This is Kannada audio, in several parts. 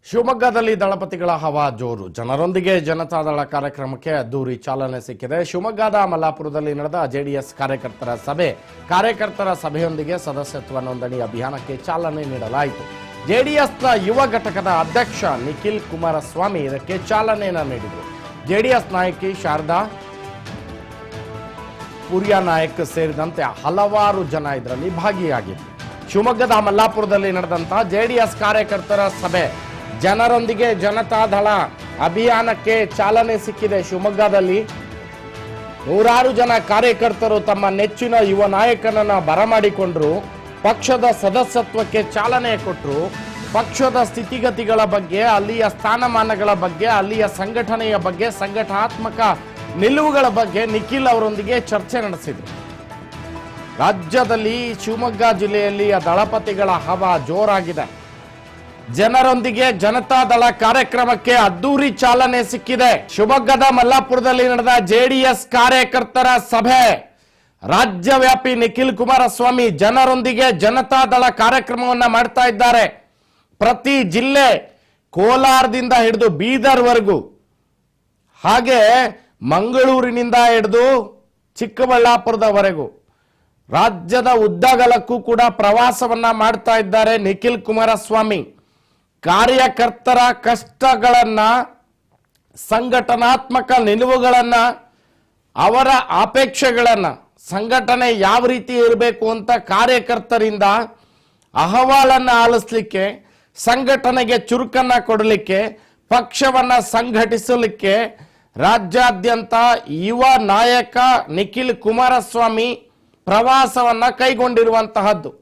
ಶಿವಮೊಗ್ಗದಲ್ಲಿ ದಳಪತಿಗಳ ಹವಾ ಜೋರು. ಜನರೊಂದಿಗೆ ಜನತಾದಳ ಕಾರ್ಯಕ್ರಮಕ್ಕೆ ಅದ್ದೂರಿ ಚಾಲನೆ ಸಿಕ್ಕಿದೆ. ಶಿವಮೊಗ್ಗದ ಮಲ್ಲಾಪುರದಲ್ಲಿ ನಡೆದ ಜೆಡಿಎಸ್ ಕಾರ್ಯಕರ್ತರ ಸಭೆಯೊಂದಿಗೆ ಸದಸ್ಯತ್ವ ನೋಂದಣಿ ಅಭಿಯಾನಕ್ಕೆ ಚಾಲನೆ ನೀಡಲಾಯಿತು. ಜೆಡಿಎಸ್ನ ಯುವ ಘಟಕದ ಅಧ್ಯಕ್ಷ ನಿಖಿಲ್ ಕುಮಾರಸ್ವಾಮಿ ಇದಕ್ಕೆ ಚಾಲನೆಯನ್ನು ನೀಡಿದರು. ಜೆಡಿಎಸ್ ನಾಯಕಿ ಶಾರದಾ ಪುರಿಯಾ ನಾಯಕ್ ಸೇರಿದಂತೆ ಹಲವಾರು ಜನ ಇದರಲ್ಲಿ ಭಾಗಿಯಾಗಿದ್ದರು. ಶಿವಮೊಗ್ಗದ ಮಲ್ಲಾಪುರದಲ್ಲಿ ನಡೆದಂತಹ ಜೆಡಿಎಸ್ ಕಾರ್ಯಕರ್ತರ ಸಭೆ ಜನರೊಂದಿಗೆ ಜನತಾದಳ ಅಭಿಯಾನಕ್ಕೆ ಚಾಲನೆ ಸಿಕ್ಕಿದೆ. ಶಿವಮೊಗ್ಗದಲ್ಲಿ ನೂರಾರು ಜನ ಕಾರ್ಯಕರ್ತರು ತಮ್ಮ ನೆಚ್ಚಿನ ಯುವ ನಾಯಕನನ್ನ ಬರಮಾಡಿಕೊಂಡ್ರು. ಪಕ್ಷದ ಸದಸ್ಯತ್ವಕ್ಕೆ ಚಾಲನೆ ಕೊಟ್ಟರು. ಪಕ್ಷದ ಸ್ಥಿತಿಗತಿಗಳ ಬಗ್ಗೆ, ಅಲ್ಲಿಯ ಸ್ಥಾನಮಾನಗಳ ಬಗ್ಗೆ, ಅಲ್ಲಿಯ ಸಂಘಟನೆಯ ಬಗ್ಗೆ, ಸಂಘಟನಾತ್ಮಕ ನಿಲುವುಗಳ ಬಗ್ಗೆ ನಿಖಿಲ್ ಅವರೊಂದಿಗೆ ಚರ್ಚೆ ನಡೆಸಿದರು. ರಾಜ್ಯದಲ್ಲಿ ಶಿವಮೊಗ್ಗ ಜಿಲ್ಲೆಯಲ್ಲಿ ದಳಪತಿಗಳ ಹವಾ ಜೋರಾಗಿದೆ. ಜನರೊಂದಿಗೆ ಜನತಾದಳ ಕಾರ್ಯಕ್ರಮಕ್ಕೆ ಅದ್ದೂರಿ ಚಾಲನೆ ಸಿಕ್ಕಿದೆ. ಶಿವಮೊಗ್ಗದ ಮಲ್ಲಾಪುರದಲ್ಲಿ ನಡೆದ ಜೆಡಿಎಸ್ ಕಾರ್ಯಕರ್ತರ ಸಭೆ. ರಾಜ್ಯವ್ಯಾಪಿ ನಿಖಿಲ್ ಕುಮಾರಸ್ವಾಮಿ ಜನರೊಂದಿಗೆ ಜನತಾದಳ ಕಾರ್ಯಕ್ರಮವನ್ನ ಮಾಡ್ತಾ ಇದ್ದಾರೆ. ಪ್ರತಿ ಜಿಲ್ಲೆ, ಕೋಲಾರದಿಂದ ಹಿಡಿದು ಬೀದರ್ವರೆಗೂ, ಹಾಗೆ ಮಂಗಳೂರಿನಿಂದ ಹಿಡಿದು ಚಿಕ್ಕಬಳ್ಳಾಪುರದವರೆಗೂ ರಾಜ್ಯದ ಉದ್ದಗಲಕ್ಕೂ ಕೂಡ ಪ್ರವಾಸವನ್ನ ಮಾಡ್ತಾ ಇದ್ದಾರೆ ನಿಖಿಲ್ ಕುಮಾರಸ್ವಾಮಿ. ಕಾರ್ಯಕರ್ತರ ಕಷ್ಟಗಳನ್ನ, ಸಂಘಟನಾತ್ಮಕ ನಿಲುವುಗಳನ್ನ, ಅವರ ಅಪೇಕ್ಷೆಗಳನ್ನ, ಸಂಘಟನೆ ಯಾವ ರೀತಿ ಇರಬೇಕು ಅಂತ ಕಾರ್ಯಕರ್ತರಿಂದ ಅಹವಾಲನ್ನ ಆಲಿಸಲಿಕ್ಕೆ, ಸಂಘಟನೆಗೆ ಚುರುಕನ್ನ ಕೊಡಲಿಕ್ಕೆ, ಪಕ್ಷವನ್ನ ಸಂಘಟಿಸಲಿಕ್ಕೆ ರಾಜ್ಯಾದ್ಯಂತ ಯುವ ನಾಯಕ ನಿಖಿಲ್ ಕುಮಾರಸ್ವಾಮಿ ಪ್ರವಾಸವನ್ನ ಕೈಗೊಂಡಿರುವಂತಹದ್ದು.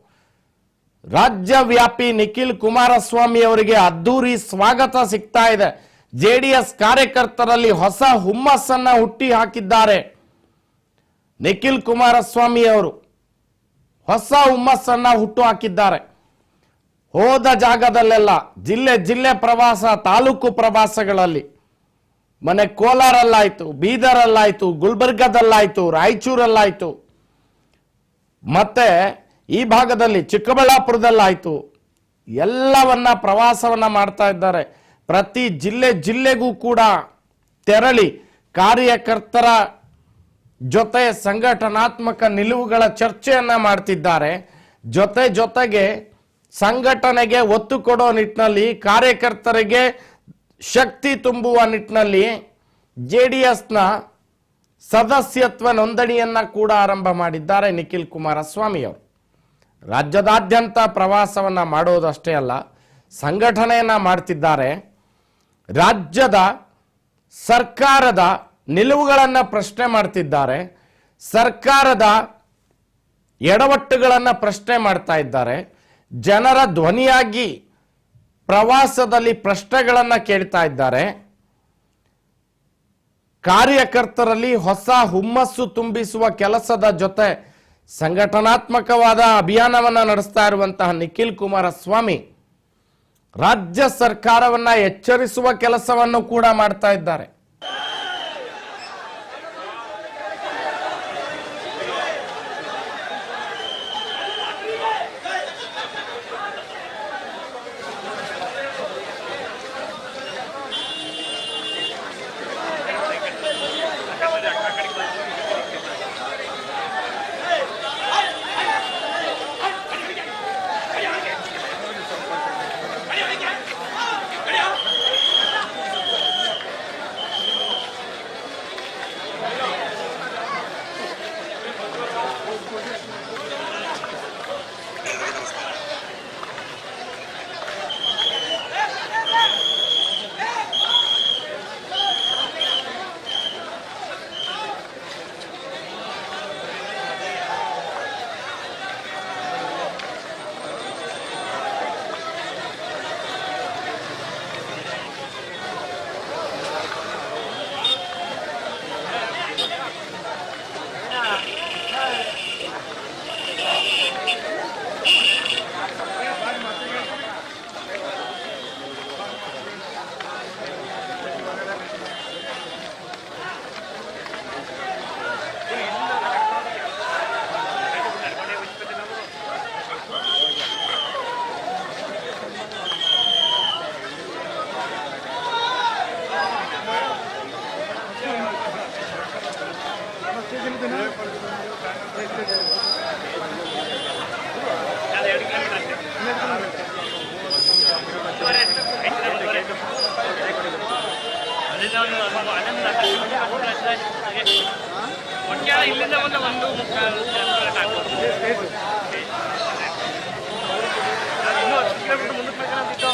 ರಾಜ್ಯವ್ಯಾಪಿ ನಿಖಿಲ್ ಕುಮಾರಸ್ವಾಮಿ ಅವರಿಗೆ ಅದ್ದೂರಿ ಸ್ವಾಗತ ಸಿಗ್ತಾ ಇದೆ. ಜೆಡಿಎಸ್ ಕಾರ್ಯಕರ್ತರಲ್ಲಿ ಹೊಸ ಹುಮ್ಮಸ್ಸನ್ನ ಹುಟ್ಟಿ ಹಾಕಿದ್ದಾರೆ. ನಿಖಿಲ್ ಕುಮಾರಸ್ವಾಮಿ ಅವರು ಹೊಸ ಹುಮ್ಮಸ್ಸನ್ನ ಹುಟ್ಟು ಹಾಕಿದ್ದಾರೆ. ಹೋದ ಜಾಗದಲ್ಲೆಲ್ಲ ಜಿಲ್ಲೆ ಪ್ರವಾಸ, ತಾಲೂಕು ಪ್ರವಾಸಗಳಲ್ಲಿ, ಮನೆ ಕೋಲಾರಲ್ಲಾಯ್ತು, ಬೀದರಲ್ಲಾಯ್ತು, ಗುಲ್ಬರ್ಗದಲ್ಲಾಯ್ತು, ರಾಯಚೂರಲ್ಲಾಯ್ತು, ಮತ್ತೆ ಈ ಭಾಗದಲ್ಲಿ ಚಿಕ್ಕಬಳ್ಳಾಪುರದಲ್ಲಾಯ್ತು, ಎಲ್ಲವನ್ನ ಪ್ರವಾಸವನ್ನ ಮಾಡ್ತಾ ಇದ್ದಾರೆ. ಪ್ರತಿ ಜಿಲ್ಲೆಗೂ ಕೂಡ ತೆರಳಿ ಕಾರ್ಯಕರ್ತರ ಜೊತೆ ಸಂಘಟನಾತ್ಮಕ ನಿಲುವುಗಳ ಚರ್ಚೆಯನ್ನ ಮಾಡ್ತಿದ್ದಾರೆ. ಜೊತೆಗೆ ಸಂಘಟನೆಗೆ ಒತ್ತು ಕೊಡೋ ನಿಟ್ಟಿನಲ್ಲಿ, ಕಾರ್ಯಕರ್ತರಿಗೆ ಶಕ್ತಿ ತುಂಬುವ ನಿಟ್ಟಿನಲ್ಲಿ ಜೆಡಿಎಸ್ನ ಸದಸ್ಯತ್ವ ನೋಂದಣಿಯನ್ನ ಕೂಡ ಆರಂಭ ಮಾಡಿದ್ದಾರೆ ನಿಖಿಲ್ ಕುಮಾರಸ್ವಾಮಿ ಅವರು. ರಾಜ್ಯದಾದ್ಯಂತ ಪ್ರವಾಸವನ್ನ ಮಾಡೋದಷ್ಟೇ ಅಲ್ಲ, ಸಂಘಟನೆಯನ್ನ ಮಾಡ್ತಿದ್ದಾರೆ. ರಾಜ್ಯದ ಸರ್ಕಾರದ ನಿಲುವುಗಳನ್ನು ಪ್ರಶ್ನೆ ಮಾಡ್ತಿದ್ದಾರೆ. ಸರ್ಕಾರದ ಎಡವಟ್ಟುಗಳನ್ನು ಪ್ರಶ್ನೆ ಮಾಡ್ತಾ ಇದ್ದಾರೆ. ಜನರ ಧ್ವನಿಯಾಗಿ ಪ್ರವಾಸದಲ್ಲಿ ಪ್ರಶ್ನೆಗಳನ್ನು ಕೇಳ್ತಾ ಇದ್ದಾರೆ. ಕಾರ್ಯಕರ್ತರಲ್ಲಿ ಹೊಸ ಹುಮ್ಮಸ್ಸು ತುಂಬಿಸುವ ಕೆಲಸದ ಜೊತೆ ಸಂಘಟನಾತ್ಮಕವಾದ ಅಭಿಯಾನವನ್ನ ನಡೆಸ್ತಾ ಇರುವಂತಹ ನಿಖಿಲ್ ಕುಮಾರಸ್ವಾಮಿ ರಾಜ್ಯ ಸರ್ಕಾರವನ್ನ ಎಚ್ಚರಿಸುವ ಕೆಲಸವನ್ನು ಕೂಡ ಮಾಡ್ತಾ ಇದ್ದಾರೆ. ಇಲ್ಲಿಂದ ಒಂದು 1.25 ಇನ್ನೂ 10 ಕಿಲೋಮೀಟರ್ ಮುಂದಕ್ಕೆ ಮಾಡ್ಕೊಂಡಿದ್ದು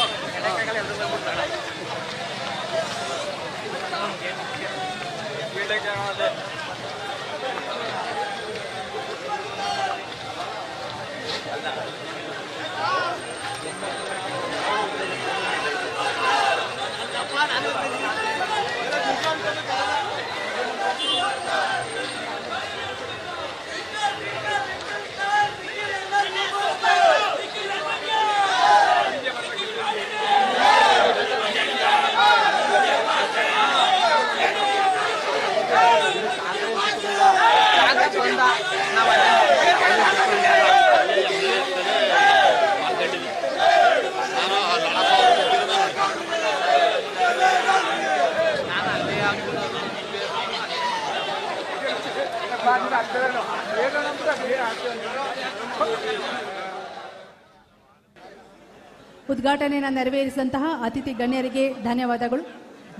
ಉದ್ಘಾಟನೆಯನ್ನು ನೆರವೇರಿಸಿದಂತಹ ಅತಿಥಿ ಗಣ್ಯರಿಗೆ ಧನ್ಯವಾದಗಳು.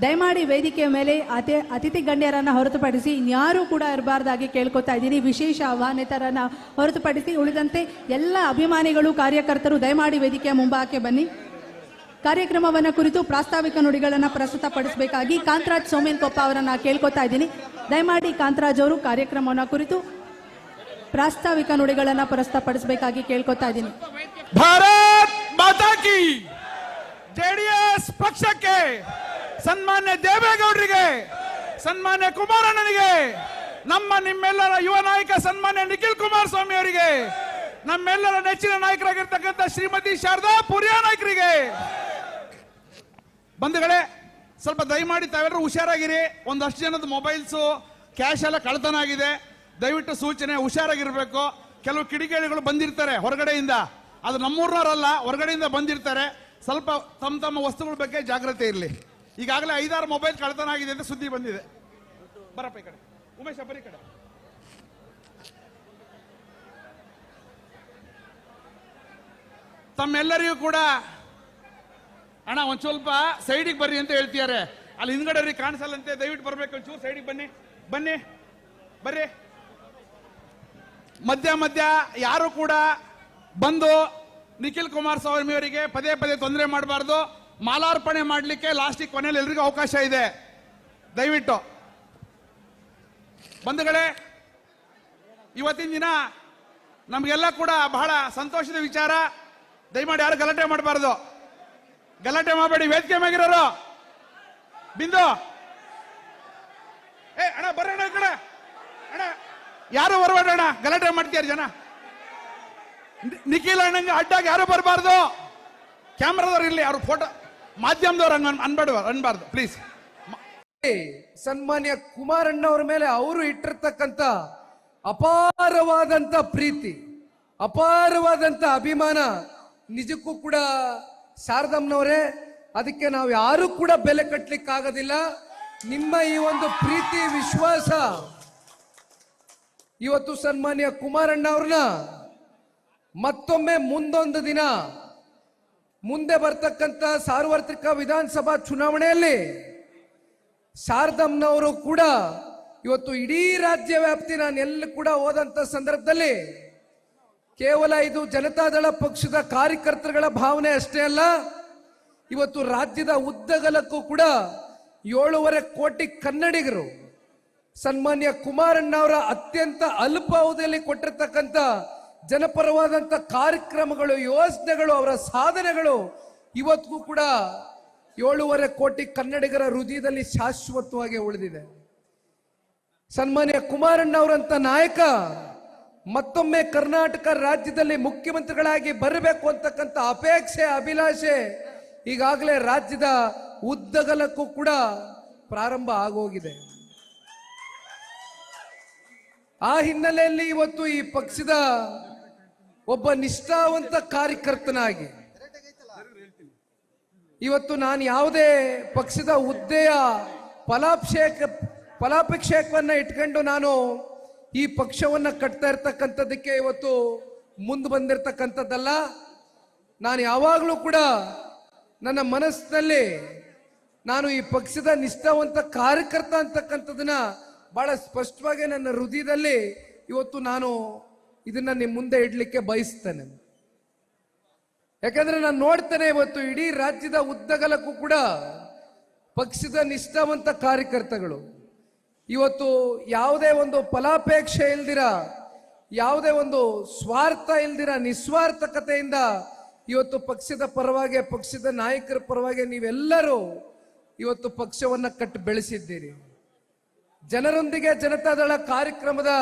ದಯಮಾಡಿ ವೇದಿಕೆಯ ಮೇಲೆ ಅತಿಥಿ ಗಣ್ಯರನ್ನು ಹೊರತುಪಡಿಸಿ ಇನ್ಯಾರೂ ಕೂಡ ಇರಬಾರ್ದಾಗಿ ಕೇಳ್ಕೊತಾ ಇದ್ದೀನಿ. ವಿಶೇಷ ಆಹ್ವಾನಿತರನ್ನು ಹೊರತುಪಡಿಸಿ ಉಳಿದಂತೆ ಎಲ್ಲ ಅಭಿಮಾನಿಗಳು ಕಾರ್ಯಕರ್ತರು ದಯಮಾಡಿ ವೇದಿಕೆಯ ಮುಂಭಾಗಕ್ಕೆ ಬನ್ನಿ. ಕಾರ್ಯಕ್ರಮವನ್ನು ಕುರಿತು ಪ್ರಾಸ್ತಾವಿಕ ನುಡಿಗಳನ್ನು ಪ್ರಸ್ತುತಪಡಿಸಬೇಕಾಗಿ ಕಾಂತರಾಜ್ ಸೋಮೇನ್ಕೊಪ್ಪ ಅವರನ್ನು ಕೇಳ್ಕೊತಾ ಇದ್ದೀನಿ. ದಯಮಾಡಿ ಕಾಂತರಾಜ್ ಅವರು ಕಾರ್ಯಕ್ರಮವನ್ನು ಕುರಿತು ಪ್ರಾಸ್ತಾವಿಕ ನುಡಿಗಳನ್ನು ಪ್ರಸ್ತುತಪಡಿಸಬೇಕಾಗಿ ಕೇಳ್ಕೊತಾ ಇದ್ದೀನಿ. ಭಾರತ್ ಮಾತಾ ಕಿ ಜೆಡಿಎಸ್ ಪಕ್ಷಕ್ಕೆ, ಸನ್ಮಾನ್ಯ ದೇವೇಗೌಡರಿಗೆ, ಸನ್ಮಾನ್ಯ ಕುಮಾರಣ್ಣನಿಗೆ, ನಿಮ್ಮೆಲ್ಲರ ಯುವ ನಾಯಕ ಸನ್ಮಾನ್ಯ ನಿಖಿಲ್ ಕುಮಾರಸ್ವಾಮಿ ಅವರಿಗೆ, ನಮ್ಮೆಲ್ಲರ ನೆಚ್ಚಿನ ನಾಯಕರಾಗಿರ್ತಕ್ಕಂಥ ಶ್ರೀಮತಿ ಶಾರದಾ ಪೂರ್ಯ ನಾಯಕರಿಗೆ, ಬಂಧುಗಳೇ ಸ್ವಲ್ಪ ದಯಮಾಡಿ ತಾವೆಲ್ಲರೂ ಹುಷಾರಾಗಿರಿ. ಒಂದಷ್ಟು ಜನದ ಮೊಬೈಲ್ಸು ಕ್ಯಾಶ್ ಎಲ್ಲ ಕಳ್ತನ ಆಗಿದೆ. ದಯವಿಟ್ಟು ಸೂಚನೆ, ಹುಷಾರಾಗಿರ್ಬೇಕು. ಕೆಲವು ಕಿಡಿಗೇಡಿಗಳು ಬಂದಿರ್ತಾರೆ ಹೊರಗಡೆಯಿಂದ, ಅದು ನಮ್ಮೂರ್ನವರಲ್ಲ, ಹೊರಗಡೆಯಿಂದ ಬಂದಿರ್ತಾರೆ. ಸ್ವಲ್ಪ ತಮ್ಮ ವಸ್ತುಗಳ ಬಗ್ಗೆ ಜಾಗ್ರತೆ ಇರಲಿ. ಈಗಾಗಲೇ 5-6 ಮೊಬೈಲ್ ಕಳ್ತನ ಆಗಿದೆ ಅಂತ ಸುದ್ದಿ ಬಂದಿದೆ. ಬರಪ್ಪ ಈ ಕಡೆ, ಉಮೇಶ್ ಬರೀ ಕಡೆ. ತಮ್ಮೆಲ್ಲರಿಗೂ ಕೂಡ ಅಣ್ಣ ಒಂದ್ ಸ್ವಲ್ಪ ಸೈಡಿಗೆ ಬರ್ರಿ ಅಂತ ಹೇಳ್ತಿದ್ದಾರೆ. ಅಲ್ಲಿ ಹಿಂದ್ಗಡೆ ಕಾಣಿಸಲ್ಲಂತೆ, ದಯವಿಟ್ಟು ಬರ್ಬೇಕು. ಒಂಚೂರು ಸೈಡಿಗೆ ಬನ್ನಿ ಬರ್ರಿ. ಮಧ್ಯ ಯಾರು ಕೂಡ ಬಂದು ನಿಖಿಲ್ ಕುಮಾರಸ್ವಾಮಿ ಅವರಿಗೆ ಪದೇ ತೊಂದರೆ ಮಾಡಬಾರ್ದು. ಮಾಲಾರ್ಪಣೆ ಮಾಡಲಿಕ್ಕೆ ಲಾಸ್ಟಿಗೆ ಕೊನೆಯಲ್ಲಿ ಎಲ್ರಿಗೂ ಅವಕಾಶ ಇದೆ. ದಯವಿಟ್ಟು ಬಂಧುಗಳೇ, ಇವತ್ತಿನ ದಿನ ನಮಗೆಲ್ಲ ಕೂಡ ಬಹಳ ಸಂತೋಷದ ವಿಚಾರ. ದಯಮಾಡಿ ಯಾರು ಗಲಾಟೆ ಮಾಡಬಾರ್ದು, ಗಲಾಟೆ ಮಾಡಬೇಡಿ. ವೇದಿಕೆ ಮೇಗಿರೋರು ಬಿಂದು, ಅಣ್ಣ ಬರ್ರಣ್ಣ ಈ ಕಡೆ. ಅಣ್ಣ ಯಾರು ಬರಬೇಡ ಅಣ್ಣ, ಗಲಾಟೆ ಮಾಡ್ತೀಯಾರ ಜನ. ನಿಖಿಲ್ ಅಣ್ಣಂಗೆ ಅಡ್ಡಾಗಿ ಯಾರು ಬರಬಾರ್ದು. ಕ್ಯಾಮ್ರಾದವ್ರು ಇರ್ಲಿ, ಅವ್ರ ಫೋಟೋ ಮಾಧ್ಯಮದವ್ರು ಅನ್ಬಾರ್ದು ಪ್ಲೀಸ್. ಸನ್ಮಾನ್ಯ ಕುಮಾರಣ್ಣವ್ರ ಮೇಲೆ ಅವರು ಇಟ್ಟಿರ್ತಕ್ಕಂಥ ಅಪಾರವಾದಂತ ಪ್ರೀತಿ, ಅಪಾರವಾದಂತ ಅಭಿಮಾನ ನಿಜಕ್ಕೂ ಕೂಡ ಶಾರದಮ್ಮನವರೇ, ಅದಕ್ಕೆ ನಾವು ಯಾರು ಕೂಡ ಬೆಲೆ ಕಟ್ಟಲಿಕ್ಕಾಗೋದಿಲ್ಲ. ನಿಮ್ಮ ಈ ಒಂದು ಪ್ರೀತಿ ವಿಶ್ವಾಸ ಇವತ್ತು ಸನ್ಮಾನ್ಯ ಕುಮಾರಣ್ಣ ಅವ್ರನ್ನ ಮತ್ತೊಮ್ಮೆ ಮುಂದೊಂದು ದಿನ ಮುಂದೆ ಬರ್ತಕ್ಕಂಥ ಸಾರ್ವತ್ರಿಕ ವಿಧಾನಸಭಾ ಚುನಾವಣೆಯಲ್ಲಿ ಶಾರದಮ್ಮನವರು ಕೂಡ ಇವತ್ತು ಇಡೀ ರಾಜ್ಯ ವ್ಯಾಪ್ತಿ ನಾನು ಎಲ್ಲಿ ಕೂಡ ಹೋದಂತ ಸಂದರ್ಭದಲ್ಲಿ ಕೇವಲ ಇದು ಜನತಾದಳ ಪಕ್ಷದ ಕಾರ್ಯಕರ್ತರುಗಳ ಭಾವನೆ ಅಷ್ಟೇ ಅಲ್ಲ, ಇವತ್ತು ರಾಜ್ಯದ ಉದ್ದಗಲಕ್ಕೂ ಕೂಡ 7.5 ಕೋಟಿ ಕನ್ನಡಿಗರು ಸನ್ಮಾನ್ಯ ಕುಮಾರಣ್ಣ ಅವರ ಅತ್ಯಂತ ಅಲ್ಪ ಅವಧಿಯಲ್ಲಿ ಕೊಟ್ಟಿರ್ತಕ್ಕಂಥ ಜನಪರವಾದಂಥ ಕಾರ್ಯಕ್ರಮಗಳು, ಯೋಜನೆಗಳು, ಅವರ ಸಾಧನೆಗಳು ಇವತ್ತಿಗೂ ಕೂಡ 7.5 ಕೋಟಿ ಕನ್ನಡಿಗರ ಹೃದಯದಲ್ಲಿ ಶಾಶ್ವತವಾಗಿ ಉಳಿದಿದೆ. ಸನ್ಮಾನ್ಯ ಕುಮಾರಣ್ಣ ಅವರಂತ ನಾಯಕ ಮತ್ತೊಮ್ಮೆ ಕರ್ನಾಟಕ ರಾಜ್ಯದಲ್ಲಿ ಮುಖ್ಯಮಂತ್ರಿಗಳಾಗಿ ಬರಬೇಕು ಅಂತಕ್ಕಂಥ ಅಪೇಕ್ಷೆ, ಅಭಿಲಾಷೆ ಈಗಾಗಲೇ ರಾಜ್ಯದ ಉದ್ದಗಲಕ್ಕೂ ಕೂಡ ಪ್ರಾರಂಭ ಆಗೋಗಿದೆ. ಆ ಹಿನ್ನೆಲೆಯಲ್ಲಿ ಇವತ್ತು ಈ ಪಕ್ಷದ ಒಬ್ಬ ನಿಷ್ಠಾವಂತ ಕಾರ್ಯಕರ್ತನಾಗಿ ಇವತ್ತು ನಾನು ಯಾವುದೇ ಪಕ್ಷದ ಹುದ್ದೆಯ ಫಲಾಪೇಕ್ಷಕವನ್ನ ಇಟ್ಕೊಂಡು ನಾನು ಈ ಪಕ್ಷವನ್ನ ಕಟ್ತಾ ಇರ್ತಕ್ಕಂಥದ್ದಕ್ಕೆ ಇವತ್ತು ಮುಂದೆ ಬಂದಿರತಕ್ಕಂಥದ್ದಲ್ಲ. ನಾನು ಯಾವಾಗಲೂ ಕೂಡ ನನ್ನ ಮನಸ್ಸಿನಲ್ಲಿ ನಾನು ಈ ಪಕ್ಷದ ನಿಷ್ಠಾವಂತ ಕಾರ್ಯಕರ್ತ ಅಂತಕ್ಕಂಥದನ್ನ ಬಹಳ ಸ್ಪಷ್ಟವಾಗಿ ನನ್ನ ಹೃದಯದಲ್ಲಿ ಇವತ್ತು ನಾನು ಇದನ್ನ ನಿಮ್ಮ ಮುಂದೆ ಇಡ್ಲಿಕ್ಕೆ ಬಯಸ್ತೇನೆ. ಯಾಕಂದ್ರೆ ನಾನು ನೋಡ್ತೇನೆ ಇವತ್ತು ಇಡೀ ರಾಜ್ಯದ ಉದ್ದಗಲಕ್ಕೂ ಕೂಡ ಪಕ್ಷದ ನಿಷ್ಠಾವಂತ ಕಾರ್ಯಕರ್ತಗಳು ಇವತ್ತು ಯಾವುದೇ ಒಂದು ಫಲಾಪೇಕ್ಷೆ ಇಲ್ದಿರ, ಯಾವುದೇ ಒಂದು ಸ್ವಾರ್ಥ ಇಲ್ದಿರ, ನಿಸ್ವಾರ್ಥಕತೆಯಿಂದ ಇವತ್ತು ಪಕ್ಷದ ಪರವಾಗಿ, ಪಕ್ಷದ ನಾಯಕರ ಪರವಾಗಿ ನೀವೆಲ್ಲರೂ ಇವತ್ತು ಪಕ್ಷವನ್ನ ಕಟ್ಟಿ ಬೆಳೆಸಿದ್ದೀರಿ. ಜನರೊಂದಿಗೆ ಜನತಾದಳ ಕಾರ್ಯಕ್ರಮದ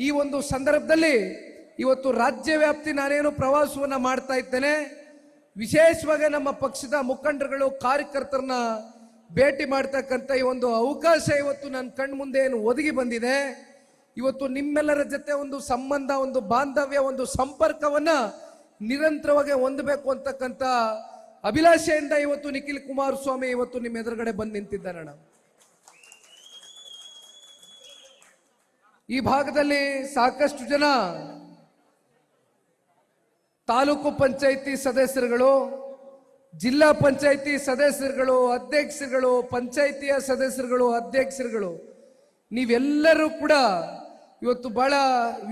ಈ ಒಂದು ಸಂದರ್ಭದಲ್ಲಿ ಇವತ್ತು ರಾಜ್ಯ ವ್ಯಾಪ್ತಿ ನಾನೇನು ಪ್ರವಾಸವನ್ನ ಮಾಡ್ತಾ ಇದ್ದೇನೆ. ವಿಶೇಷವಾಗಿ ನಮ್ಮ ಪಕ್ಷದ ಮುಖಂಡರುಗಳು, ಕಾರ್ಯಕರ್ತರನ್ನ ಭೇಟಿ ಮಾಡ್ತಕ್ಕಂಥ ಈ ಒಂದು ಅವಕಾಶ ಇವತ್ತು ನನ್ನ ಕಣ್ಣು ಮುಂದೆ ಏನು ಒದಗಿ ಬಂದಿದೆ. ಇವತ್ತು ನಿಮ್ಮೆಲ್ಲರ ಜೊತೆ ಒಂದು ಸಂಬಂಧ, ಒಂದು ಬಾಂಧವ್ಯ, ಒಂದು ಸಂಪರ್ಕವನ್ನ ನಿರಂತರವಾಗಿ ಹೊಂದಬೇಕು ಅಂತಕ್ಕಂಥ ಅಭಿಲಾಷೆಯಿಂದ ಇವತ್ತು ನಿಖಿಲ್ ಕುಮಾರಸ್ವಾಮಿ ಇವತ್ತು ನಿಮ್ಮ ಎದುರುಗಡೆ ಬಂದು ನಿಂತಿದ್ದಾರಣ. ಈ ಭಾಗದಲ್ಲಿ ಸಾಕಷ್ಟು ಜನ ತಾಲೂಕು ಪಂಚಾಯಿತಿ ಸದಸ್ಯರುಗಳು, ಜಿಲ್ಲಾ ಪಂಚಾಯಿತಿ ಸದಸ್ಯರುಗಳು, ಅಧ್ಯಕ್ಷರುಗಳು, ಪಂಚಾಯಿತಿಯ ಸದಸ್ಯರುಗಳು, ಅಧ್ಯಕ್ಷರುಗಳು, ನೀವೆಲ್ಲರೂ ಕೂಡ ಇವತ್ತು ಬಹಳ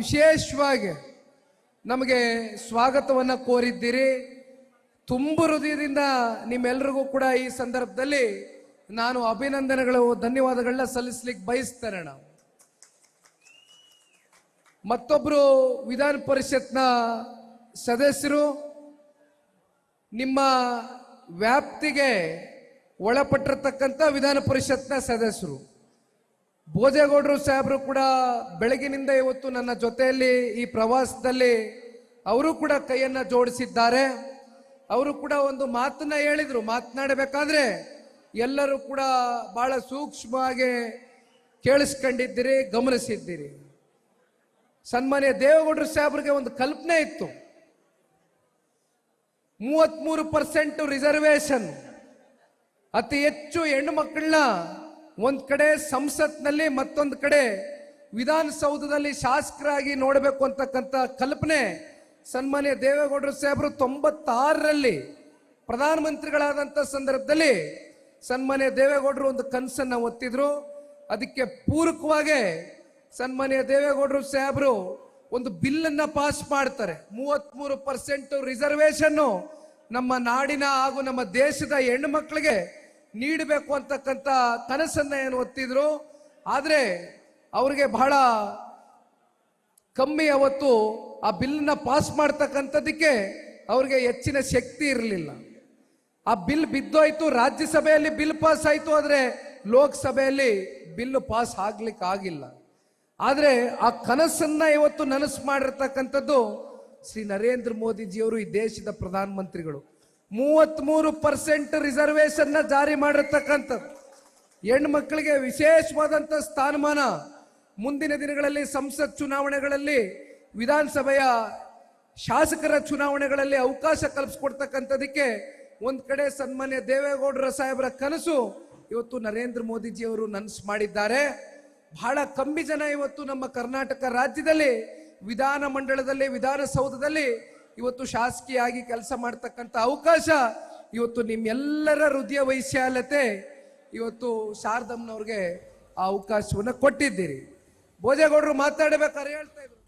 ವಿಶೇಷವಾಗಿ ನಮಗೆ ಸ್ವಾಗತವನ್ನು ಕೋರಿದ್ದೀರಿ. ತುಂಬು ಹೃದಯದಿಂದ ನಿಮ್ಮೆಲ್ಲರಿಗೂ ಕೂಡ ಈ ಸಂದರ್ಭದಲ್ಲಿ ನಾನು ಅಭಿನಂದನೆಗಳು, ಧನ್ಯವಾದಗಳನ್ನ ಸಲ್ಲಿಸ್ಲಿಕ್ಕೆ ಬಯಸ್ತೇನೆ. ನಾವು ಮತ್ತೊಬ್ರು ವಿಧಾನ ಪರಿಷತ್ನ ಸದಸ್ಯರು, ನಿಮ್ಮ ವ್ಯಾಪ್ತಿಗೆ ಒಳಪಟ್ಟಿರ್ತಕ್ಕಂಥ ವಿಧಾನ ಪರಿಷತ್ನ ಸದಸ್ಯರು ಭೋಜೇಗೌಡರು ಸಾಹೇಬರು ಕೂಡ ಬೆಳಗಿನಿಂದ ಇವತ್ತು ನನ್ನ ಜೊತೆಯಲ್ಲಿ ಈ ಪ್ರವಾಸದಲ್ಲಿ ಅವರು ಕೂಡ ಕೈಯನ್ನ ಜೋಡಿಸಿದ್ದಾರೆ. ಅವರು ಕೂಡ ಒಂದು ಮಾತನ್ನ ಹೇಳಿದ್ರು. ಮಾತನಾಡಬೇಕಾದ್ರೆ ಎಲ್ಲರೂ ಕೂಡ ಬಹಳ ಸೂಕ್ಷ್ಮವಾಗಿ ಕೇಳಿಸ್ಕೊಂಡಿದ್ದೀರಿ, ಗಮನಿಸಿದ್ದೀರಿ. ಸನ್ಮಾನ್ಯ ದೇವೇಗೌಡರು ಸಾಹೇಬ್ರಿಗೆ ಒಂದು ಕಲ್ಪನೆ ಇತ್ತು. 33% ರಿಸರ್ವೇಶನ್, ಅತಿ ಹೆಚ್ಚು ಹೆಣ್ಣು ಮಕ್ಕಳನ್ನ ಒಂದ್ ಕಡೆ ಸಂಸತ್ನಲ್ಲಿ, ಮತ್ತೊಂದು ಕಡೆ ವಿಧಾನಸೌಧದಲ್ಲಿ ಶಾಸಕರಾಗಿ ನೋಡಬೇಕು ಅಂತಕ್ಕಂಥ ಕಲ್ಪನೆ ಸನ್ಮಾನ್ಯ ದೇವೇಗೌಡರು ಸಾಹೇಬರು 96ರಲ್ಲಿ ಪ್ರಧಾನಮಂತ್ರಿಗಳಾದಂಥ ಸಂದರ್ಭದಲ್ಲಿ ಸನ್ಮಾನ್ಯ ದೇವೇಗೌಡರು ಒಂದು ಕನಸನ್ನ ಒತ್ತಿದ್ರು. ಅದಕ್ಕೆ ಪೂರಕವಾಗಿ ಸನ್ಮಾನ್ಯ ದೇವೇಗೌಡರು ಸಾಹೇಬರು ಒಂದು ಬಿಲ್ಲನ್ನ ಪಾಸ್ ಮಾಡ್ತಾರೆ. 33% ರಿಸರ್ವೇಶನ್ ನಮ್ಮ ನಾಡಿನ ಹಾಗೂ ನಮ್ಮ ದೇಶದ ಹೆಣ್ಣು ಮಕ್ಕಳಿಗೆ ನೀಡಬೇಕು ಅಂತಕ್ಕಂಥ ಕನಸನ್ನ ಏನು ಒತ್ತಿದ್ರು. ಆದ್ರೆ ಅವ್ರಿಗೆ ಬಹಳ ಕಮ್ಮಿ ಅವತ್ತು ಆ ಬಿಲ್ಲನ್ನ ಪಾಸ್ ಮಾಡ್ತಕ್ಕಂಥದ್ದಕ್ಕೆ ಅವ್ರಿಗೆ ಹೆಚ್ಚಿನ ಶಕ್ತಿ ಇರಲಿಲ್ಲ. ಆ ಬಿಲ್ ಬಿದ್ದೋಯ್ತು. ರಾಜ್ಯಸಭೆಯಲ್ಲಿ ಬಿಲ್ ಪಾಸ್ ಆಯ್ತು, ಆದ್ರೆ ಲೋಕಸಭೆಯಲ್ಲಿ ಬಿಲ್ ಪಾಸ್ ಆಗ್ಲಿಕ್ಕೆ ಆಗಿಲ್ಲ. ಆದ್ರೆ ಆ ಕನಸನ್ನ ಇವತ್ತು ನನಸು ಮಾಡಿರ್ತಕ್ಕಂಥದ್ದು ಶ್ರೀ ನರೇಂದ್ರ ಮೋದಿಜಿಯವರು, ಈ ದೇಶದ ಪ್ರಧಾನಮಂತ್ರಿಗಳು. 33% ರಿಸರ್ವೇಶನ್ ಜಾರಿ ಮಾಡಿರ್ತಕ್ಕಂಥದ್ದು, ಹೆಣ್ಣು ಮಕ್ಕಳಿಗೆ ವಿಶೇಷವಾದಂಥ ಸ್ಥಾನಮಾನ, ಮುಂದಿನ ದಿನಗಳಲ್ಲಿ ಸಂಸತ್ ಚುನಾವಣೆಗಳಲ್ಲಿ, ವಿಧಾನಸಭೆಯ ಶಾಸಕರ ಚುನಾವಣೆಗಳಲ್ಲಿ ಅವಕಾಶ ಕಲ್ಪಿಸ್ಕೊಡ್ತಕ್ಕಂಥದಕ್ಕೆ ಒಂದ್ ಕಡೆ ಸನ್ಮಾನ್ಯ ದೇವೇಗೌಡರ ಸಾಹೇಬರ ಕನಸು ಇವತ್ತು ನರೇಂದ್ರ ಮೋದಿಜಿಯವರು ನನಸು ಮಾಡಿದ್ದಾರೆ. ಬಹಳ ಕಮ್ಮಿ ಜನ ಇವತ್ತು ನಮ್ಮ ಕರ್ನಾಟಕ ರಾಜ್ಯದಲ್ಲಿ ವಿಧಾನ ಮಂಡಲದಲ್ಲಿ, ವಿಧಾನಸೌಧದಲ್ಲಿ ಇವತ್ತು ಶಾಸಕಿಯಾಗಿ ಕೆಲಸ ಮಾಡ್ತಕ್ಕಂಥ ಅವಕಾಶ ಇವತ್ತು ನಿಮ್ಮೆಲ್ಲರ ಹೃದಯ ವೈಶಾಲ್ಯತೆ ಇವತ್ತು ಶಾರದಮ್ಮನವ್ರಿಗೆ ಆ ಅವಕಾಶವನ್ನು ಕೊಟ್ಟಿದ್ದೀರಿ. ಭೋಜೇಗೌಡರು ಮಾತಾಡಬೇಕಾದ್ರೆ ಹೇಳ್ತಾ ಇದ್ರು,